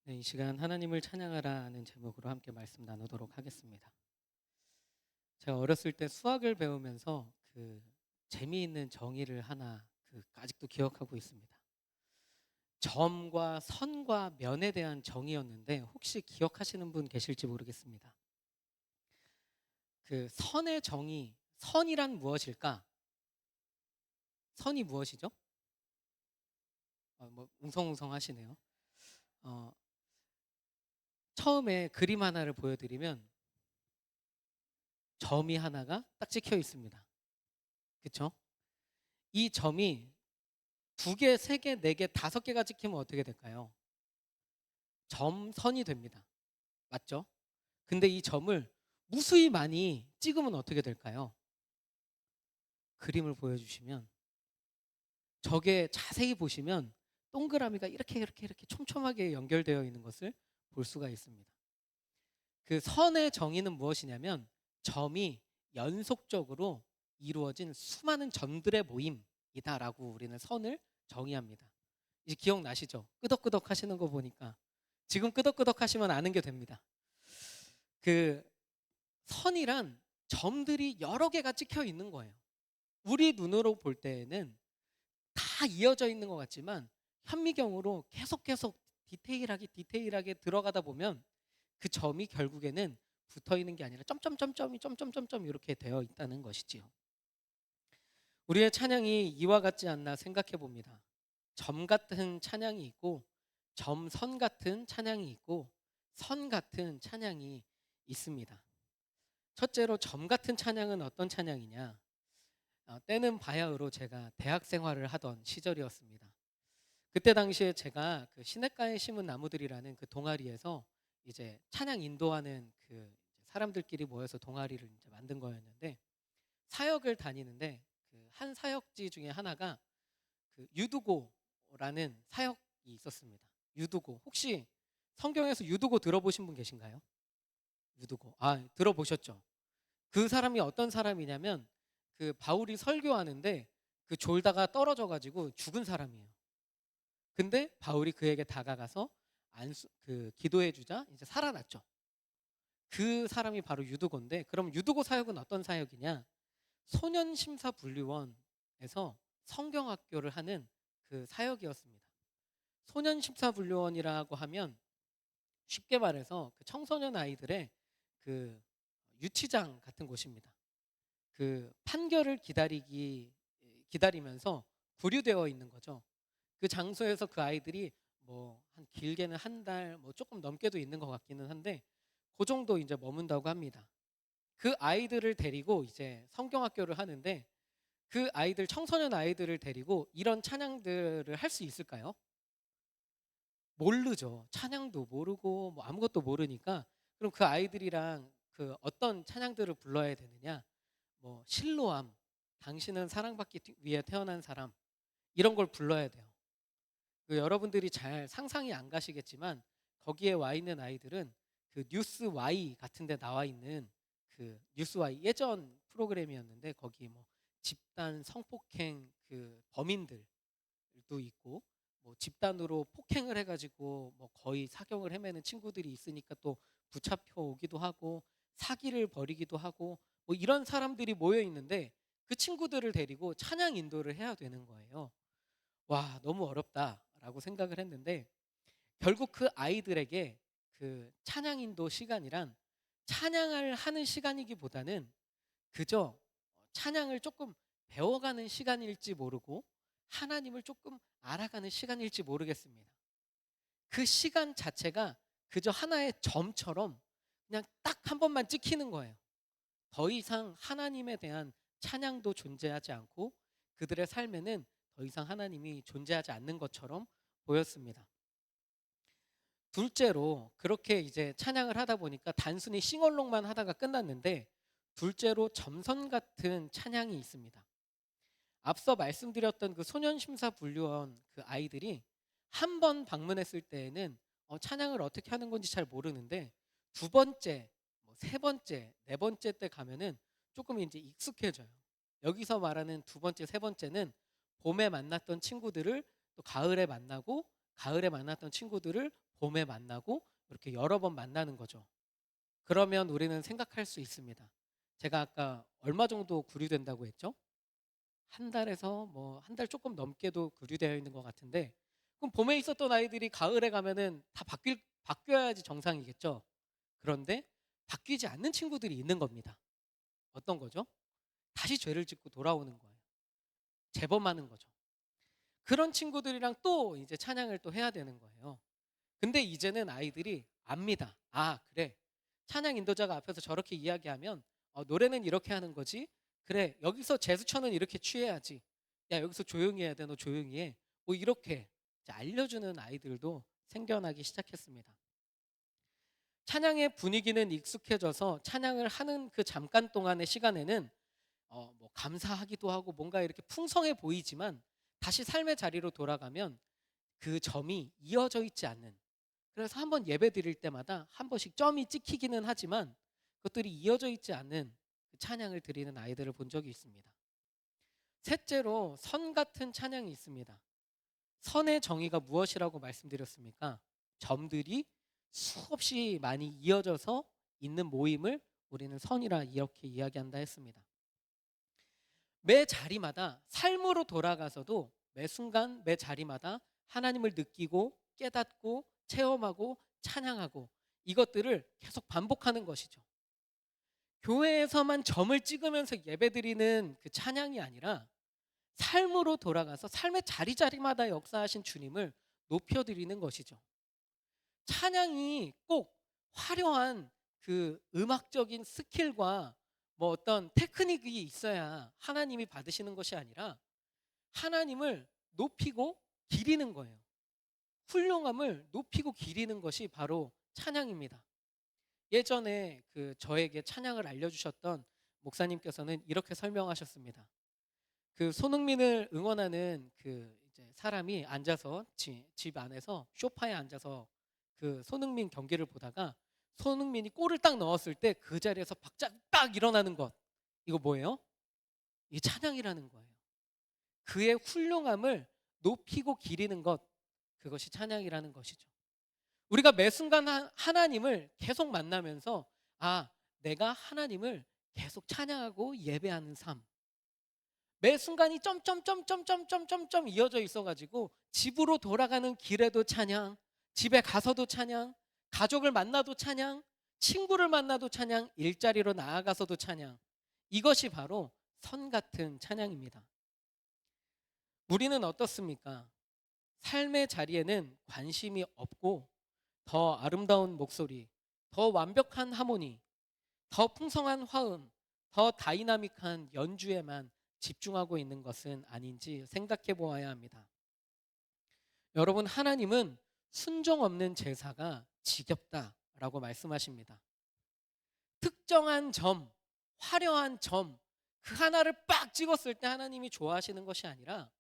네, 이 시간 하나님을 찬양하라는 제목으로 함께 말씀 나누도록 하겠습니다. 제가 어렸을 때 수학을 배우면서 재미있는 정의를 하나 아직도 기억하고 있습니다. 점과 선과 면에 대한 정의였는데 혹시 기억하시는 분 계실지 모르겠습니다. 선의 정의, 선이란 무엇일까? 선이 무엇이죠? 뭐 웅성웅성 하시네요. 어, 처음에 그림 하나를 보여드리면 점이 하나가 딱 찍혀 있습니다. 그렇죠? 이 점이 두 개, 세 개, 네 개, 다섯 개가 찍히면 어떻게 될까요? 점선이 됩니다. 맞죠? 근데 이 점을 무수히 많이 찍으면 어떻게 될까요? 그림을 보여주시면 저게 자세히 보시면 동그라미가 이렇게 촘촘하게 연결되어 있는 것을 볼 수가 있습니다. 그 선의 정의는 무엇이냐면 점이 연속적으로 이루어진 수많은 점들의 모임이다라고 우리는 선을 정의합니다. 이제 기억나시죠? 끄덕끄덕 하시는 거 보니까 지금 끄덕끄덕 하시면 아는 게 됩니다. 그 선이란 점들이 여러 개가 찍혀 있는 거예요. 우리 눈으로 볼 때에는 다 이어져 있는 것 같지만 현미경으로 계속 디테일하게 들어가다 보면 그 점이 결국에는 붙어 있는 게 아니라 점점점점이 점점점점 이렇게 되어 있다는 것이지요. 우리의 찬양이 이와 같지 않나 생각해 봅니다. 점 같은 찬양이 있고 점선 같은 찬양이 있고 선 같은 찬양이 있습니다. 첫째로 점 같은 찬양은 어떤 찬양이냐? 때는 바야흐로 제가 대학 생활을 하던 시절이었습니다. 그때 당시에 제가 시냇가에 심은 나무들이라는 그 동아리에서 이제 찬양 인도하는 사람들끼리 모여서 동아리를 이제 만든 거였는데 사역을 다니는데 한 사역지 중에 하나가 유두고라는 사역이 있었습니다. 유두고 혹시 성경에서 유두고 들어보신 분 계신가요? 유두고 들어보셨죠? 그 사람이 어떤 사람이냐면 바울이 설교하는데 졸다가 떨어져 가지고 죽은 사람이에요. 근데 바울이 그에게 다가가서 기도해 주자 이제 살아났죠. 그 사람이 바로 유두고인데 그럼 유두고 사역은 어떤 사역이냐? 소년심사분류원에서 성경학교를 하는 그 사역이었습니다. 소년심사분류원이라고 하면 쉽게 말해서 청소년 아이들의 그 유치장 같은 곳입니다. 판결을 기다리면서 구류되어 있는 거죠. 그 장소에서 그 아이들이 뭐 한 길게는 한 달, 뭐 조금 넘게도 있는 것 같기는 한데 그 정도 이제 머문다고 합니다. 그 아이들을 데리고 이제 성경학교를 하는데 그 아이들 청소년 아이들을 데리고 이런 찬양들을 할 수 있을까요? 모르죠. 찬양도 모르고 뭐 아무것도 모르니까 그럼 그 아이들이랑 어떤 찬양들을 불러야 되느냐? 뭐 실로암, 당신은 사랑받기 위해 태어난 사람 이런 걸 불러야 돼요. 여러분들이 잘 상상이 안 가시겠지만 거기에 와 있는 아이들은 뉴스 Y 같은 데 나와 있는 뉴스 Y 예전 프로그램이었는데 거기 뭐 집단 성폭행 범인들도 있고 뭐 집단으로 폭행을 해가지고 뭐 거의 사경을 헤매는 친구들이 있으니까 또 붙잡혀 오기도 하고 사기를 벌이기도 하고 뭐 이런 사람들이 모여 있는데 그 친구들을 데리고 찬양 인도를 해야 되는 거예요. 와, 너무 어렵다라고 생각을 했는데 결국 그 아이들에게 찬양 인도 시간이란 찬양을 하는 시간이기보다는 그저 찬양을 조금 배워가는 시간일지 모르고 하나님을 조금 알아가는 시간일지 모르겠습니다. 그 시간 자체가 그저 하나의 점처럼 그냥 딱 한 번만 찍히는 거예요. 더 이상 하나님에 대한 찬양도 존재하지 않고 그들의 삶에는 더 이상 하나님이 존재하지 않는 것처럼 보였습니다. 둘째로 그렇게 이제 찬양을 하다 보니까 단순히 싱얼롱만 하다가 끝났는데 둘째로 점선 같은 찬양이 있습니다. 앞서 말씀드렸던 소년심사분류원 아이들이 한 번 방문했을 때에는 찬양을 어떻게 하는 건지 잘 모르는데 두 번째, 뭐 세 번째, 네 번째 때 가면은 조금 이제 익숙해져요. 여기서 말하는 두 번째, 세 번째는 봄에 만났던 친구들을 또 가을에 만나고 가을에 만났던 친구들을 봄에 만나고 이렇게 여러 번 만나는 거죠. 그러면 우리는 생각할 수 있습니다. 제가 아까 얼마 정도 구류된다고 했죠? 한 달에서 뭐 한 달 조금 넘게도 구류되어 있는 것 같은데, 그럼 봄에 있었던 아이들이 가을에 가면은 다 바뀌어야지 정상이겠죠. 그런데 바뀌지 않는 친구들이 있는 겁니다. 어떤 거죠? 다시 죄를 짓고 돌아오는 거예요. 재범하는 거죠. 그런 친구들이랑 또 이제 찬양을 또 해야 되는 거예요. 근데 이제는 아이들이 압니다. 아, 그래. 찬양 인도자가 앞에서 저렇게 이야기하면 노래는 이렇게 하는 거지. 그래, 여기서 제스처는 이렇게 취해야지. 야, 여기서 조용히 해야 돼. 너 조용히 해. 뭐 이렇게 이제 알려주는 아이들도 생겨나기 시작했습니다. 찬양의 분위기는 익숙해져서 찬양을 하는 그 잠깐 동안의 시간에는 뭐 감사하기도 하고 뭔가 이렇게 풍성해 보이지만, 다시 삶의 자리로 돌아가면 그 점이 이어져 있지 않는, 그래서 한번 예배 드릴 때마다 한 번씩 점이 찍히기는 하지만 그것들이 이어져 있지 않는 그 찬양을 드리는 아이들을 본 적이 있습니다. 셋째로, 선 같은 찬양이 있습니다. 선의 정의가 무엇이라고 말씀드렸습니까? 점들이 수없이 많이 이어져서 있는 모임을 우리는 선이라 이렇게 이야기한다 했습니다. 매 자리마다, 삶으로 돌아가서도 매 순간 매 자리마다 하나님을 느끼고 깨닫고 체험하고 찬양하고, 이것들을 계속 반복하는 것이죠. 교회에서만 점을 찍으면서 예배드리는 그 찬양이 아니라 삶으로 돌아가서 삶의 자리자리마다 역사하신 주님을 높여드리는 것이죠. 찬양이 꼭 화려한 그 음악적인 스킬과 뭐 어떤 테크닉이 있어야 하나님이 받으시는 것이 아니라 하나님을 높이고 기리는 거예요. 훌륭함을 높이고 기리는 것이 바로 찬양입니다. 예전에 그 저에게 찬양을 알려주셨던 목사님께서는 이렇게 설명하셨습니다. 그 손흥민을 응원하는 그 이제 사람이 앉아서 집 안에서 소파에 앉아서 그 손흥민 경기를 보다가 손흥민이 골을 딱 넣었을 때 그 자리에서 박자 딱 일어나는 것, 이거 뭐예요? 이 찬양이라는 거예요. 그의 훌륭함을 높이고 기리는 것, 그것이 찬양이라는 것이죠. 우리가 매 순간 하나님을 계속 만나면서, 아, 내가 하나님을 계속 찬양하고 예배하는 삶, 매 순간이 점점점점점점점점 이어져 있어가지고 집으로 돌아가는 길에도 찬양, 집에 가서도 찬양, 가족을 만나도 찬양, 친구를 만나도 찬양, 일자리로 나아가서도 찬양, 이것이 바로 선 같은 찬양입니다. 우리는 어떻습니까? 삶의 자리에는 관심이 없고 더 아름다운 목소리, 더 완벽한 하모니, 더 풍성한 화음, 더 다이나믹한 연주에만 집중하고 있는 것은 아닌지 생각해 보아야 합니다. 여러분, 하나님은 순종 없는 제사가 지겹다라고 말씀하십니다. 특정한 점, 화려한 점, 그 하나를 빡 찍었을 때 하나님이 좋아하시는 것이 아니라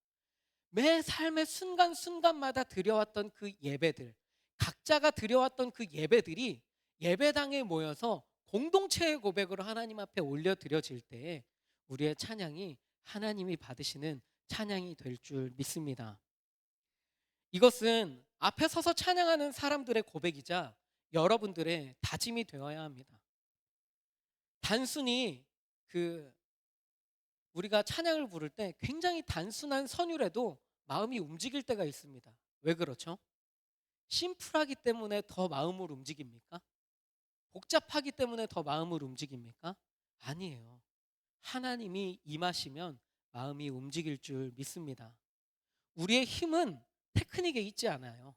매 삶의 순간순간마다 드려왔던 그 예배들, 각자가 드려왔던 그 예배들이 예배당에 모여서 공동체의 고백으로 하나님 앞에 올려드려질 때 우리의 찬양이 하나님이 받으시는 찬양이 될 줄 믿습니다. 이것은 앞에 서서 찬양하는 사람들의 고백이자 여러분들의 다짐이 되어야 합니다. 단순히 그 우리가 찬양을 부를 때 굉장히 단순한 선율에도 마음이 움직일 때가 있습니다. 왜 그렇죠? 심플하기 때문에 더 마음을 움직입니까? 복잡하기 때문에 더 마음을 움직입니까? 아니에요. 하나님이 임하시면 마음이 움직일 줄 믿습니다. 우리의 힘은 테크닉에 있지 않아요.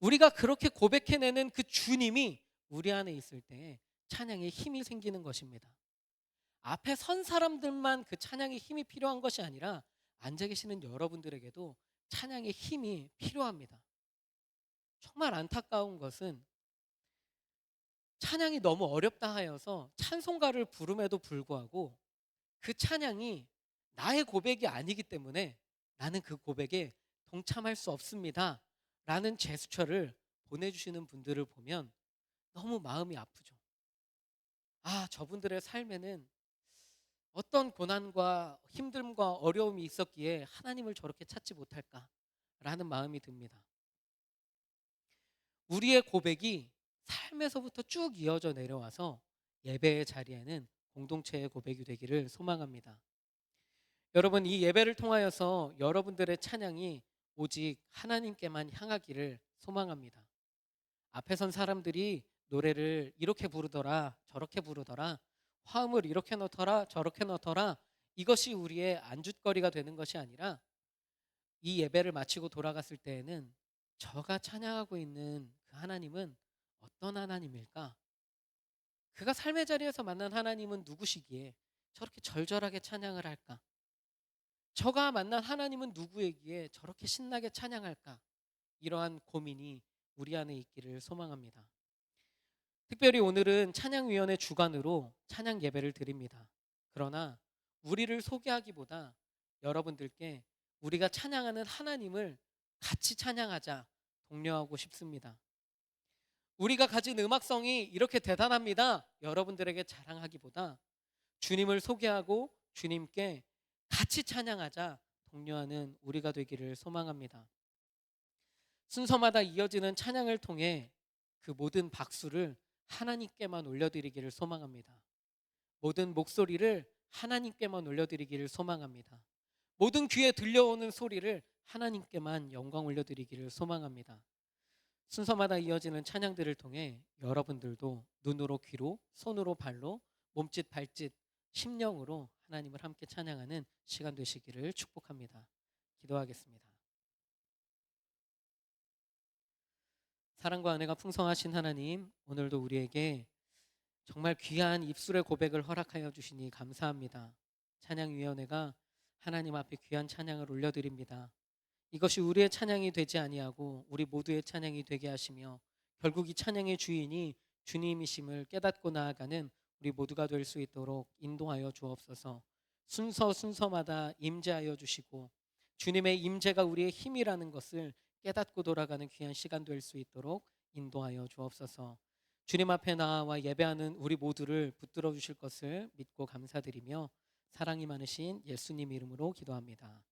우리가 그렇게 고백해내는 그 주님이 우리 안에 있을 때 찬양에 힘이 생기는 것입니다. 앞에 선 사람들만 그 찬양의 힘이 필요한 것이 아니라 앉아 계시는 여러분들에게도 찬양의 힘이 필요합니다. 정말 안타까운 것은 찬양이 너무 어렵다 하여서 찬송가를 부름에도 불구하고 그 찬양이 나의 고백이 아니기 때문에 나는 그 고백에 동참할 수 없습니다 라는 제스처를 보내주시는 분들을 보면 너무 마음이 아프죠. 아, 저분들의 삶에는 어떤 고난과 힘듦과 어려움이 있었기에 하나님을 저렇게 찾지 못할까라는 마음이 듭니다. 우리의 고백이 삶에서부터 쭉 이어져 내려와서 예배의 자리에는 공동체의 고백이 되기를 소망합니다. 여러분, 이 예배를 통하여서 여러분들의 찬양이 오직 하나님께만 향하기를 소망합니다. 앞에 선 사람들이 노래를 이렇게 부르더라, 저렇게 부르더라, 화음을 이렇게 넣더라, 저렇게 넣더라, 이것이 우리의 안주거리가 되는 것이 아니라 이 예배를 마치고 돌아갔을 때에는 저가 찬양하고 있는 그 하나님은 어떤 하나님일까? 그가 삶의 자리에서 만난 하나님은 누구시기에 저렇게 절절하게 찬양을 할까? 저가 만난 하나님은 누구이기에 저렇게 신나게 찬양할까? 이러한 고민이 우리 안에 있기를 소망합니다. 특별히 오늘은 찬양위원회 주관으로 찬양 예배를 드립니다. 그러나 우리를 소개하기보다 여러분들께 우리가 찬양하는 하나님을 같이 찬양하자 독려하고 싶습니다. 우리가 가진 음악성이 이렇게 대단합니다. 여러분들에게 자랑하기보다 주님을 소개하고 주님께 같이 찬양하자 독려하는 우리가 되기를 소망합니다. 순서마다 이어지는 찬양을 통해 그 모든 박수를 하나님께만 올려드리기를 소망합니다. 모든 목소리를 하나님께만 올려드리기를 소망합니다. 모든 귀에 들려오는 소리를 하나님께만 영광 올려드리기를 소망합니다. 순서마다 이어지는 찬양들을 통해 여러분들도 눈으로 귀로 손으로 발로 몸짓 발짓 심령으로 하나님을 함께 찬양하는 시간 되시기를 축복합니다. 기도하겠습니다. 사랑과 은혜가 풍성하신 하나님, 오늘도 우리에게 정말 귀한 입술의 고백을 허락하여 주시니 감사합니다. 찬양위원회가 하나님 앞에 귀한 찬양을 올려드립니다. 이것이 우리의 찬양이 되지 아니하고 우리 모두의 찬양이 되게 하시며 결국 이 찬양의 주인이 주님이심을 깨닫고 나아가는 우리 모두가 될 수 있도록 인도하여 주옵소서. 순서마다 임재하여 주시고 주님의 임재가 우리의 힘이라는 것을 깨닫고 돌아가는 귀한 시간 될 수 있도록 인도하여 주옵소서. 주님 앞에 나와 예배하는 우리 모두를 붙들어 주실 것을 믿고 감사드리며 사랑이 많으신 예수님 이름으로 기도합니다.